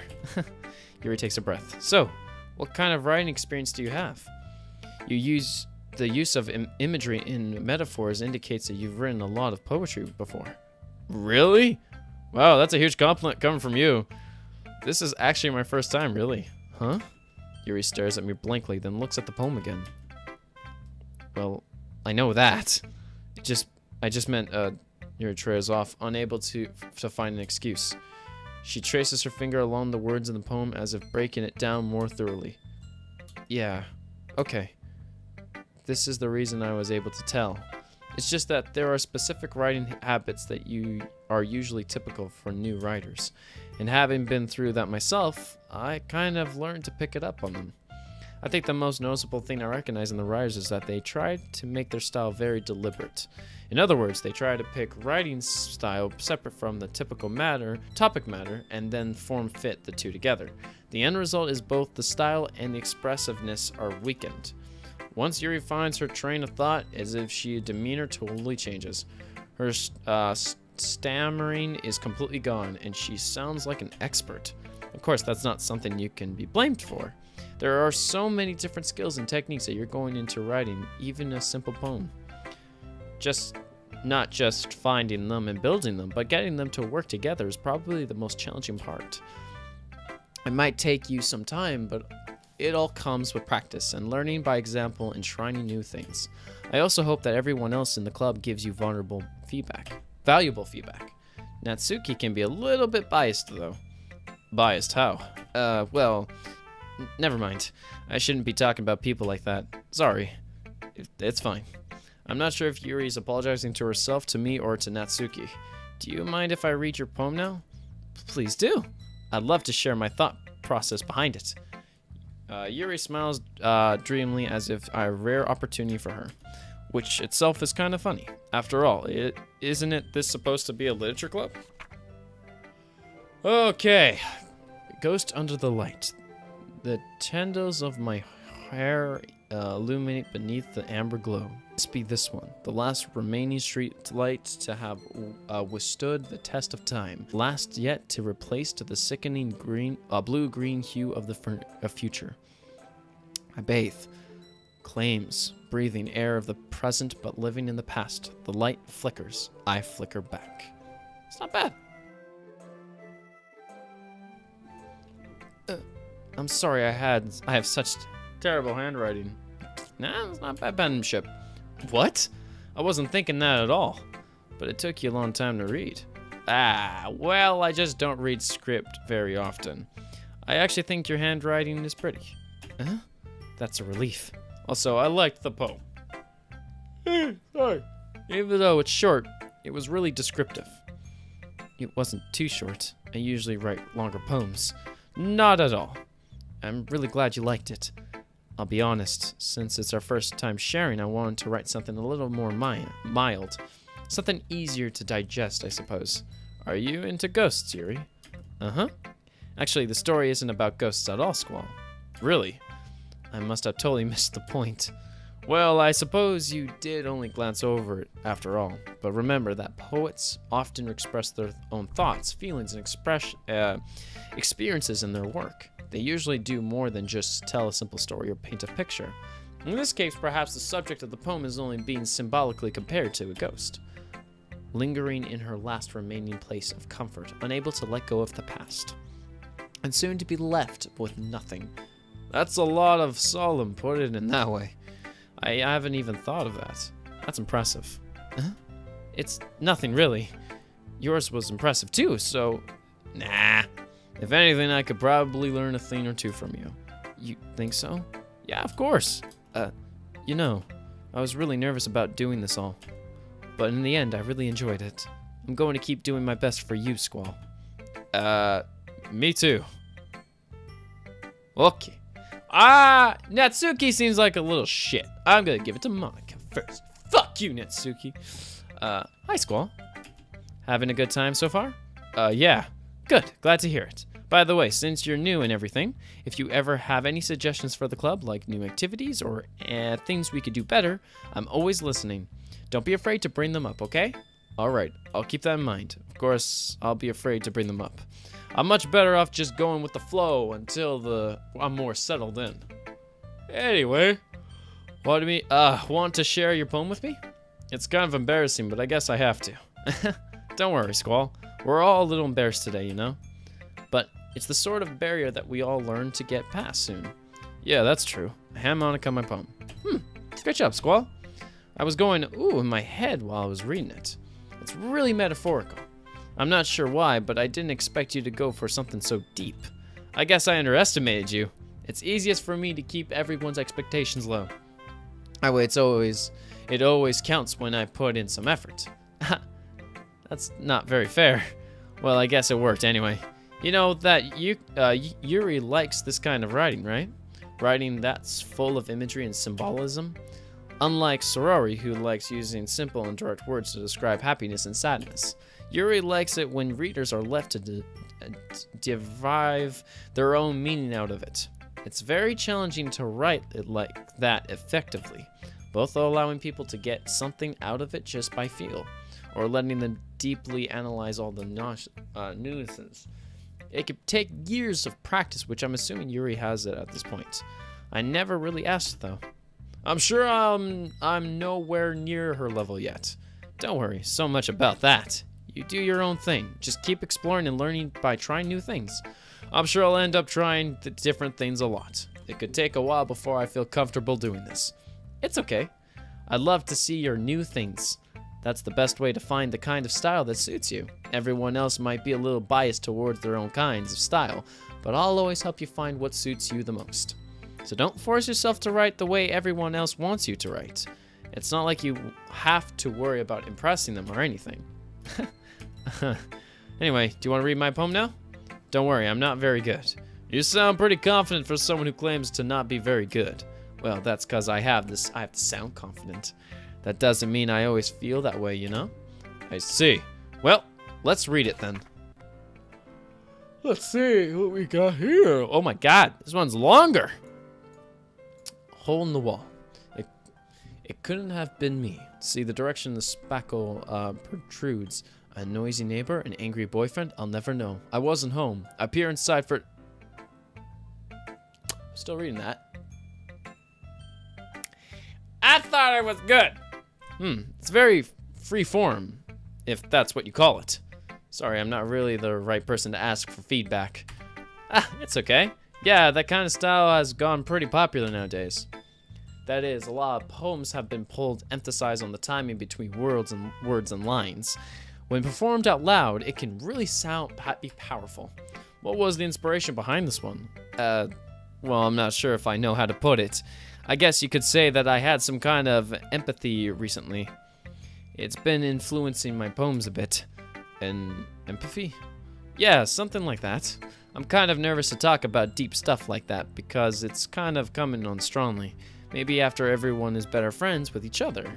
Yuri takes a breath. So, what kind of writing experience do you have? You use The use of imagery in metaphors indicates that you've written a lot of poetry before. Really? Wow, that's a huge compliment coming from you. This is actually my first time, really. Huh? Yuri stares at me blankly, then looks at the poem again. Well, I know that. I just meant, Yuri trails off, unable to find an excuse. She traces her finger along the words in the poem as if breaking it down more thoroughly. Yeah, okay. This is the reason I was able to tell. It's just that there are specific writing habits that are usually typical for new writers. And having been through that myself, I kind of learned to pick it up on them. I think the most noticeable thing I recognize in the writers is that they try to make their style very deliberate. In other words, they try to pick writing style separate from the typical topic matter, and then form fit the two together. The end result is both the style and the expressiveness are weakened. Once Yuri finds her train of thought, as if she demeanor totally changes. Her stammering is completely gone, and she sounds like an expert. Of course, that's not something you can be blamed for. There are so many different skills and techniques that you're going into writing, even a simple poem. Not just finding them and building them, but getting them to work together is probably the most challenging part. It might take you some time, but it all comes with practice and learning by example and trying new things. I also hope that everyone else in the club gives you valuable feedback. Natsuki can be a little bit biased, though. Biased how? Well, never mind. I shouldn't be talking about people like that. Sorry. It's fine. I'm not sure if Yuri is apologizing to herself, to me, or to Natsuki. Do you mind if I read your poem now? Please do. I'd love to share my thought process behind it. Yuri smiles dreamily as if a rare opportunity for her, which itself is kind of funny. After all, isn't this supposed to be a literature club? Okay. Ghost under the light. The tendrils of my hair illuminate beneath the amber glow. Must be this one, the last remaining street light to have withstood the test of time, last yet to replace to the sickening blue-green hue of the future. I bathe, claims, breathing air of the present but living in the past. The light flickers, I flicker back. It's not bad. I'm sorry I have such terrible handwriting. Nah, it's not bad penmanship. What? I wasn't thinking that at all. But it took you a long time to read. Well, I just don't read script very often. I actually think your handwriting is pretty. Huh? That's a relief. Also, I liked the poem. Sorry. Even though it's short, it was really descriptive. It wasn't too short. I usually write longer poems. Not at all. I'm really glad you liked it. I'll be honest, since it's our first time sharing, I wanted to write something a little more mild. Something easier to digest, I suppose. Are you into ghosts, Yuri? Uh-huh. Actually, the story isn't about ghosts at all, Squall. Really? I must have totally missed the point. Well, I suppose you did only glance over it after all. But remember that poets often express their own thoughts, feelings, and experiences in their work. They usually do more than just tell a simple story or paint a picture. In this case, perhaps the subject of the poem is only being symbolically compared to a ghost, lingering in her last remaining place of comfort, unable to let go of the past, and soon to be left with nothing. That's a lot of solemn, put it in that way. I haven't even thought of that. That's impressive. Huh? It's nothing, really. Yours was impressive, too, so... Nah. If anything, I could probably learn a thing or two from you. You think so? Yeah, of course. You know, I was really nervous about doing this all. But in the end, I really enjoyed it. I'm going to keep doing my best for you, Squall. Me too. Okay. Natsuki seems like a little shit. I'm gonna give it to Monica first. Fuck you, Natsuki. Hi, Squall. Having a good time so far? Yeah. Good, glad to hear it. By the way, since you're new and everything, if you ever have any suggestions for the club, like new activities or things we could do better, I'm always listening. Don't be afraid to bring them up, okay? Alright, I'll keep that in mind. Of course, I'll be afraid to bring them up. I'm much better off just going with the flow until I'm more settled in. Anyway, Want to share your poem with me? It's kind of embarrassing, but I guess I have to. Don't worry, Squall. We're all a little embarrassed today, you know? But it's the sort of barrier that we all learn to get past soon. Yeah, that's true. A harmonica, my poem. Great job, Squall. I was going, ooh, in my head while I was reading it. It's really metaphorical. I'm not sure why, but I didn't expect you to go for something so deep. I guess I underestimated you. It's easiest for me to keep everyone's expectations low. It always counts when I put in some effort. That's not very fair. Well, I guess it worked anyway. You know that Yuri likes this kind of writing, right? Writing that's full of imagery and symbolism. Unlike Sorori, who likes using simple and direct words to describe happiness and sadness, Yuri likes it when readers are left to derive their own meaning out of it. It's very challenging to write it like that effectively, both allowing people to get something out of it just by feel, or letting them deeply analyze all the nuances. It could take years of practice, which I'm assuming Yuri has it at this point. I never really asked, though. I'm sure I'm nowhere near her level yet. Don't worry so much about that. You do your own thing. Just keep exploring and learning by trying new things. I'm sure I'll end up trying different things a lot. It could take a while before I feel comfortable doing this. It's okay. I'd love to see your new things. That's the best way to find the kind of style that suits you. Everyone else might be a little biased towards their own kinds of style, but I'll always help you find what suits you the most. So don't force yourself to write the way everyone else wants you to write. It's not like you have to worry about impressing them or anything. Anyway, do you want to read my poem now? Don't worry, I'm not very good. You sound pretty confident for someone who claims to not be very good. Well, that's because I have to sound confident. That doesn't mean I always feel that way, you know? I see. Well, let's read it then. Let's see what we got here. Oh my god, this one's longer. Hole in the wall. It couldn't have been me. See the direction the spackle protrudes. A noisy neighbor, an angry boyfriend, I'll never know. I wasn't home. I peer inside for... Still reading that. I thought it was good. It's very free form, if that's what you call it. Sorry, I'm not really the right person to ask for feedback. It's okay. Yeah, that kind of style has gone pretty popular nowadays. That is, a lot of poems have been pulled, emphasize on the timing between words and lines. When performed out loud, it can really be powerful. What was the inspiration behind this one? Well, I'm not sure if I know how to put it. I guess you could say that I had some kind of empathy recently. It's been influencing my poems a bit. Empathy? Yeah, something like that. I'm kind of nervous to talk about deep stuff like that because it's kind of coming on strongly. Maybe after everyone is better friends with each other.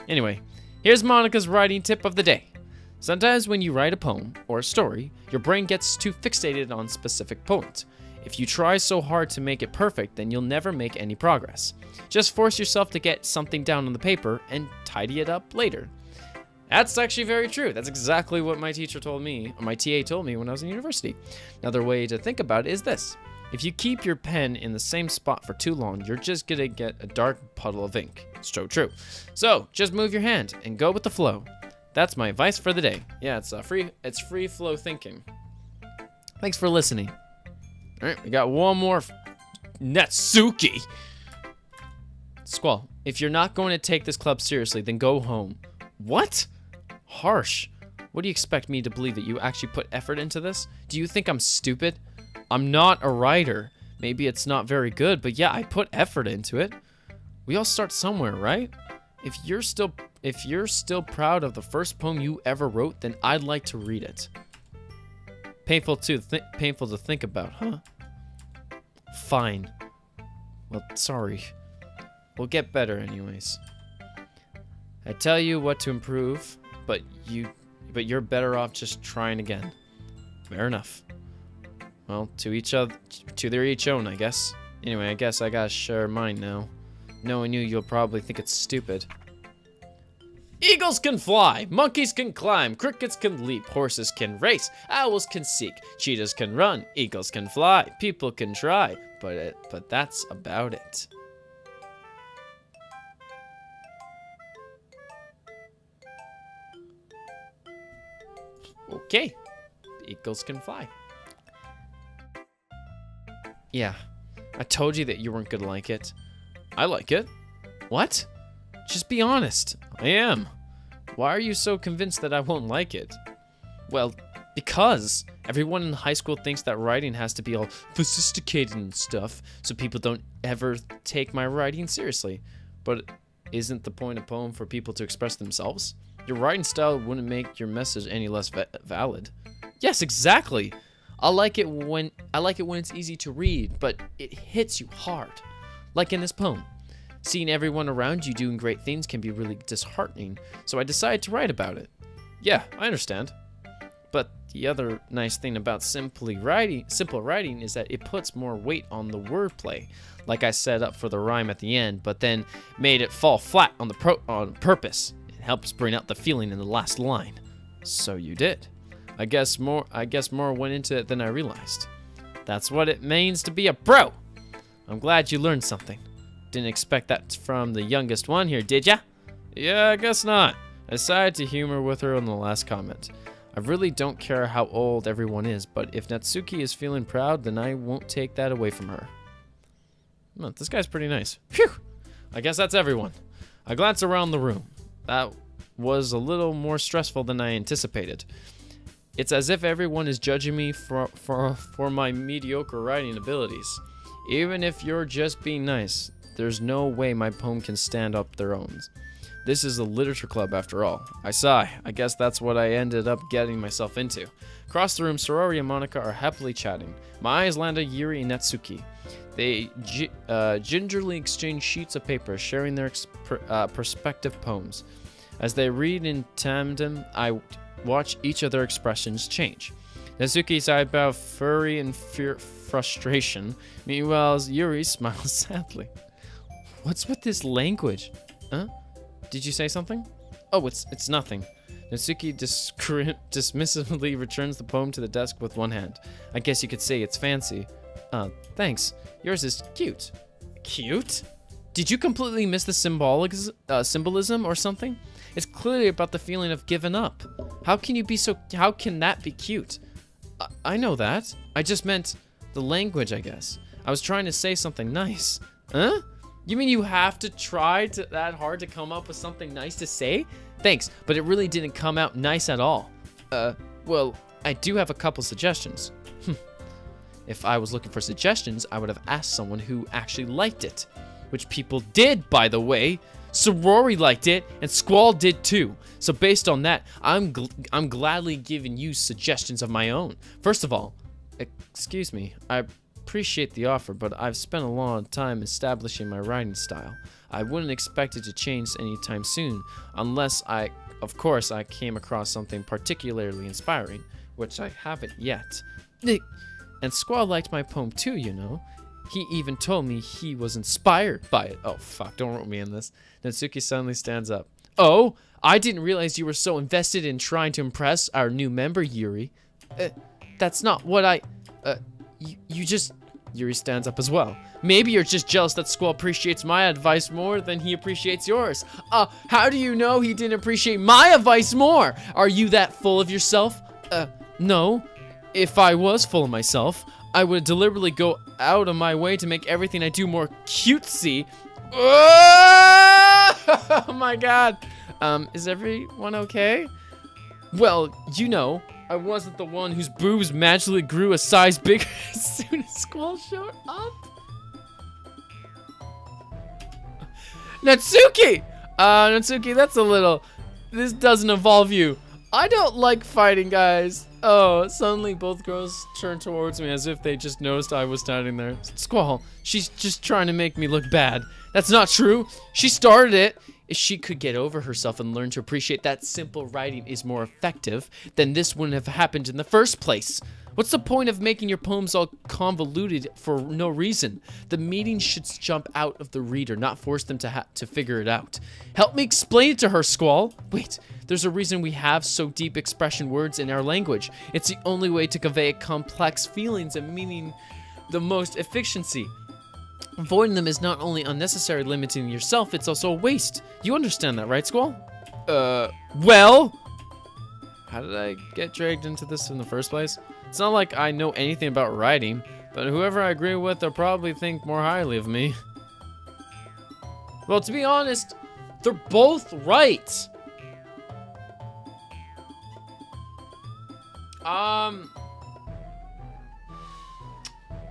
Anyway, here's Monica's writing tip of the day. Sometimes when you write a poem or a story, your brain gets too fixated on specific points. If you try so hard to make it perfect, then you'll never make any progress. Just force yourself to get something down on the paper and tidy it up later. That's actually very true. That's exactly what my teacher told me, or my TA told me when I was in university. Another way to think about it is this. If you keep your pen in the same spot for too long, you're just gonna get a dark puddle of ink. It's so true. So just move your hand and go with the flow. That's my advice for the day. Yeah, it's free flow thinking. Thanks for listening. All right, we got one more. Natsuki. Squall, if you're not going to take this club seriously, then go home. What? Harsh. What do you expect me to believe, that you actually put effort into this? Do you think I'm stupid? I'm not a writer. Maybe it's not very good, but yeah, I put effort into it. We all start somewhere, right? If you're still proud of the first poem you ever wrote, then I'd like to read it. Painful to think about, huh? Fine. Well, sorry. We'll get better anyways. I tell you what to improve, but you're better off just trying again. Fair enough. Well, to their each own, I guess. Anyway, I guess I gotta share mine now. Knowing you'll probably think it's stupid. Eagles can fly, monkeys can climb, crickets can leap, horses can race, owls can seek, cheetahs can run, eagles can fly, people can try, but that's about it. Okay. Eagles can fly. Yeah, I told you that you weren't gonna like it. I like it. What? Just be honest. I am. Why are you so convinced that I won't like it? Well, because everyone in high school thinks that writing has to be all sophisticated and stuff, so people don't ever take my writing seriously. But isn't the point of poem for people to express themselves? Your writing style wouldn't make your message any less valid. Yes, exactly. I like it when it's easy to read, but it hits you hard. Like in this poem. Seeing everyone around you doing great things can be really disheartening, so I decided to write about it. Yeah, I understand. But the other nice thing about simple writing is that it puts more weight on the wordplay, like I set up for the rhyme at the end, but then made it fall flat on purpose. It helps bring out the feeling in the last line. So you did. I guess more went into it than I realized. That's what it means to be a pro. I'm glad you learned something. Didn't expect that from the youngest one here, did ya? Yeah, I guess not. I decided to humor with her on the last comment. I really don't care how old everyone is, but if Natsuki is feeling proud, then I won't take that away from her. Oh, this guy's pretty nice. Phew! I guess that's everyone. I glance around the room. That was a little more stressful than I anticipated. It's as if everyone is judging me for my mediocre writing abilities. Even if you're just being nice, there's no way my poem can stand up their own. This is a literature club after all. I sigh. I guess that's what I ended up getting myself into. Across the room, Sorori and Monika are happily chatting. My eyes land on Yuri and Natsuki. They gingerly exchange sheets of paper, sharing their perspective poems. As they read in tandem, I watch each of their expressions change. Natsuki's eyebrow furry in frustration. Meanwhile, Yuri smiles sadly. What's with this language? Huh? Did you say something? Oh, it's nothing. Natsuki dismissively returns the poem to the desk with one hand. I guess you could say it's fancy. Thanks. Yours is cute. Cute? Did you completely miss the symbolism or something? It's clearly about the feeling of giving up. How can that be cute? I know that. I just meant the language, I guess. I was trying to say something nice. Huh? You mean you have to try that hard to come up with something nice to say? Thanks, but it really didn't come out nice at all. Well, I do have a couple suggestions. If I was looking for suggestions, I would have asked someone who actually liked it. Which people did, by the way. Sorori liked it, and Squall did too. So based on that, I'm gladly giving you suggestions of my own. First of all, excuse me, I appreciate the offer, but I've spent a long time establishing my writing style. I wouldn't expect it to change anytime soon, unless of course, I came across something particularly inspiring, which I haven't yet. And Squall liked my poem too, you know. He even told me he was inspired by it. Oh, fuck, don't rope me in this. Natsuki suddenly stands up. Oh, I didn't realize you were so invested in trying to impress our new member, Yuri. That's not what you just... Yuri stands up as well. Maybe you're just jealous that Squall appreciates my advice more than he appreciates yours. How do you know he didn't appreciate my advice more? Are you that full of yourself? No. If I was full of myself, I would deliberately go out of my way to make everything I do more cutesy. Oh my god. Is everyone okay? Well, you know, I wasn't the one whose boobs magically grew a size bigger as soon as Squall showed up. Natsuki! Natsuki, that's a little... This doesn't involve you. I don't like fighting, guys. Oh, suddenly both girls turned towards me as if they just noticed I was standing there. Squall, she's just trying to make me look bad. That's not true. She started it. If she could get over herself and learn to appreciate that simple writing is more effective, then this wouldn't have happened in the first place. What's the point of making your poems all convoluted for no reason? The meaning should jump out of the reader, not force them to figure it out. Help me explain it to her, Squall. Wait, there's a reason we have so deep expression words in our language. It's the only way to convey complex feelings and meaning the most efficiency. Avoiding them is not only unnecessary limiting yourself, it's also a waste. You understand that, right, Squall? Well? How did I get dragged into this in the first place? It's not like I know anything about writing, but whoever I agree with, they'll probably think more highly of me. Well, to be honest, they're both right.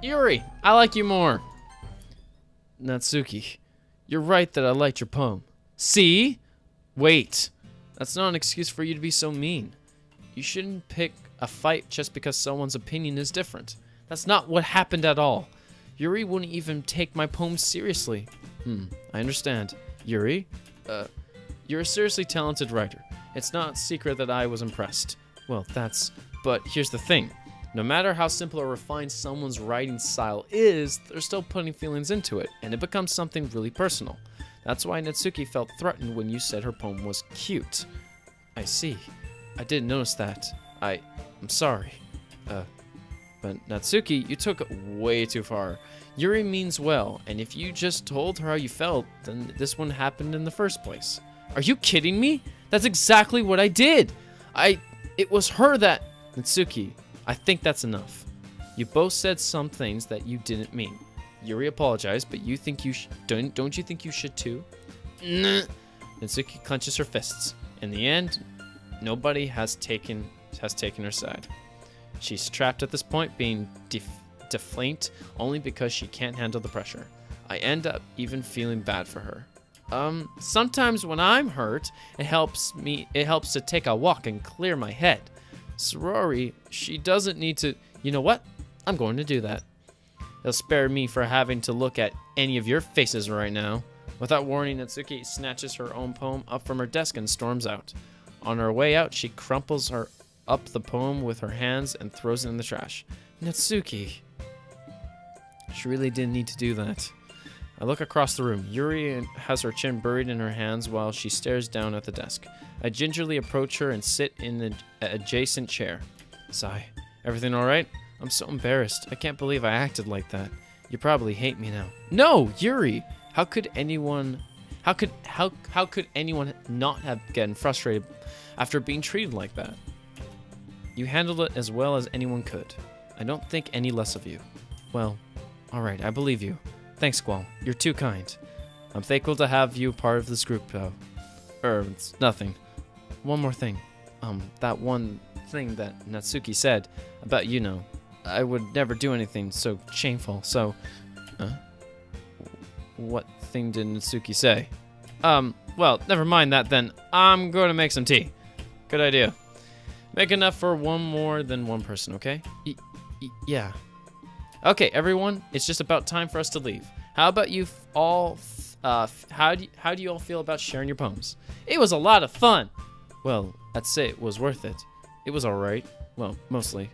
Yuri, I like you more. Natsuki, you're right that I liked your poem. See? Wait. That's not an excuse for you to be so mean. You shouldn't pick a fight just because someone's opinion is different. That's not what happened at all. Yuri wouldn't even take my poem seriously. I understand. Yuri, you're a seriously talented writer. It's not a secret that I was impressed. Well, but here's the thing. No matter how simple or refined someone's writing style is, they're still putting feelings into it, and it becomes something really personal. That's why Natsuki felt threatened when you said her poem was cute. I see. I didn't notice that. I'm sorry. But Natsuki, you took it way too far. Yuri means well, and if you just told her how you felt, then this wouldn't happen in the first place. Are you kidding me? That's exactly what I did. It was her that... Natsuki, I think that's enough. You both said some things that you didn't mean. Yuri apologized, but you think don't you think you should too? Nah. Natsuki clenches her fists. In the end, nobody has taken her side. She's trapped at this point, being deflated only because she can't handle the pressure. I end up even feeling bad for her. Sometimes when I'm hurt, it helps to take a walk and clear my head. Sorori, she doesn't need to... You know what? I'm going to do that. It'll spare me for having to look at any of your faces right now. Without warning, Natsuki snatches her own poem up from her desk and storms out. On her way out, she crumples up the poem with her hands and throws it in the trash. Natsuki. She really didn't need to do that. I look across the room. Yuri has her chin buried in her hands while she stares down at the desk. I gingerly approach her and sit in the adjacent chair. Sigh. Everything all right? I'm so embarrassed. I can't believe I acted like that. You probably hate me now. No, Yuri. How could anyone not have gotten frustrated after being treated like that? You handled it as well as anyone could. I don't think any less of you. Well, all right, I believe you. Thanks, Squall. You're too kind. I'm thankful to have you part of this group, though. It's nothing. One more thing. That one thing that Natsuki said about, I would never do anything so shameful, so... What thing did Natsuki say? Well, never mind that then. I'm going to make some tea. Good idea. Make enough for one more than one person, okay? Yeah. Okay, everyone, it's just about time for us to leave. How about you all, how do you all feel about sharing your poems? It was a lot of fun. Well, I'd say it was worth it. It was alright. Well, mostly.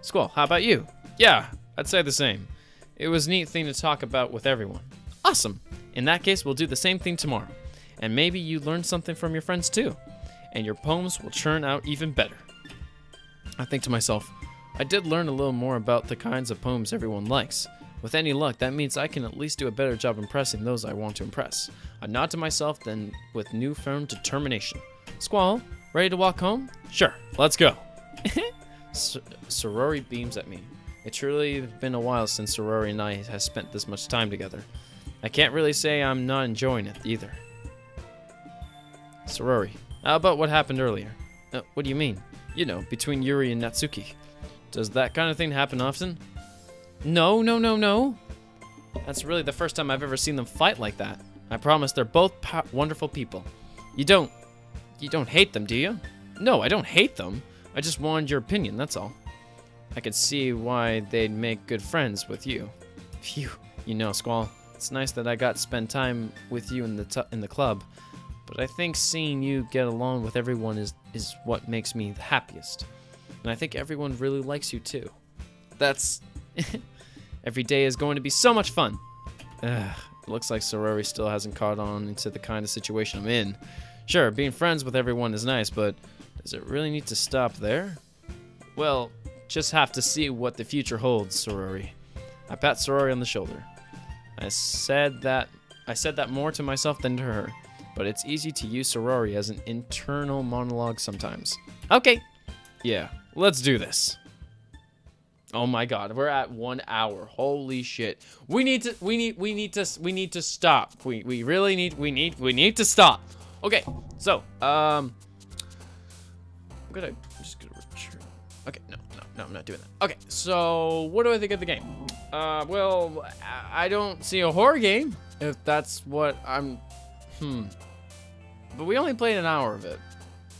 Squall, how about you? Yeah, I'd say the same. It was a neat thing to talk about with everyone. Awesome. In that case, we'll do the same thing tomorrow. And maybe you learned something from your friends too. And your poems will churn out even better. I think to myself, I did learn a little more about the kinds of poems everyone likes. With any luck, that means I can at least do a better job impressing those I want to impress. I nod to myself then with newfound determination. Squall, ready to walk home? Sure, let's go. Sorori beams at me. It's truly been a while since Sorori and I have spent this much time together. I can't really say I'm not enjoying it either. Sorori, how about what happened earlier? What do you mean? Between Yuri and Natsuki. Does that kind of thing happen often? No. That's really the first time I've ever seen them fight like that. I promise they're both wonderful people. You don't hate them, do you? No, I don't hate them. I just wanted your opinion, that's all. I could see why they'd make good friends with you. Phew, Squall, it's nice that I got to spend time with you in the club, but I think seeing you get along with everyone is what makes me the happiest. And I think everyone really likes you too. That's... Every day is going to be so much fun. It looks like Sorori still hasn't caught on into the kind of situation I'm in. Sure, being friends with everyone is nice, but does it really need to stop there? Well, just have to see what the future holds, Sorori. I pat Sorori on the shoulder. I said that more to myself than to her, but it's easy to use Sorori as an internal monologue sometimes. Okay, Yeah, let's do this. Oh my god, we're at 1 hour. Holy shit. We need to stop. We really need to stop. Okay, so, I'm just gonna return. Okay, no, I'm not doing that. Okay, so what do I think of the game? Well, I don't see a horror game, if that's what I'm, But we only played an hour of it.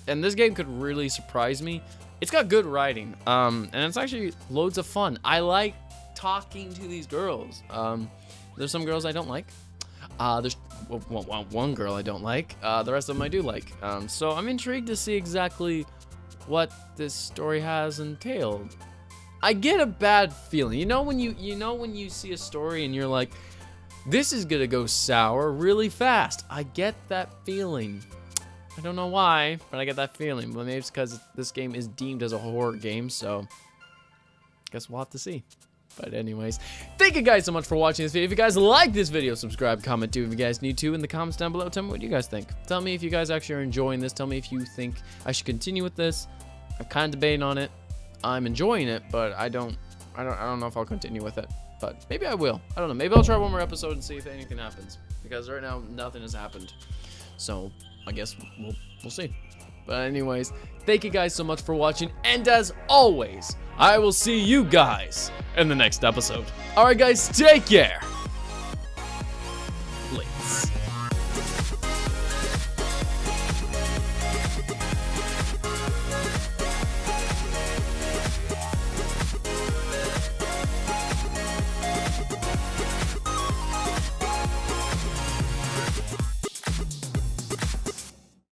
And this game could really surprise me. It's got good writing, and it's actually loads of fun. I like talking to these girls. There's some girls I don't like. There's one girl I don't like. The rest of them I do like. So I'm intrigued to see exactly what this story has entailed. I get a bad feeling. You know when you see a story and you're like, this is gonna go sour really fast. I get that feeling. I don't know why, but I get that feeling. But maybe it's because this game is deemed as a horror game, so guess we'll have to see. But anyways, thank you guys so much for watching this video. If you guys like this video, subscribe, comment too if you guys need to in the comments down below. Tell me what you guys think. Tell me if you guys actually are enjoying this. Tell me if you think I should continue with this. I'm kind of debating on it. I'm enjoying it, but I don't know if I'll continue with it. But maybe I will. I don't know. Maybe I'll try one more episode and see if anything happens. Because right now, nothing has happened. So I guess we'll see. But anyways, thank you guys so much for watching. And as always, I will see you guys in the next episode. Alright guys, take care.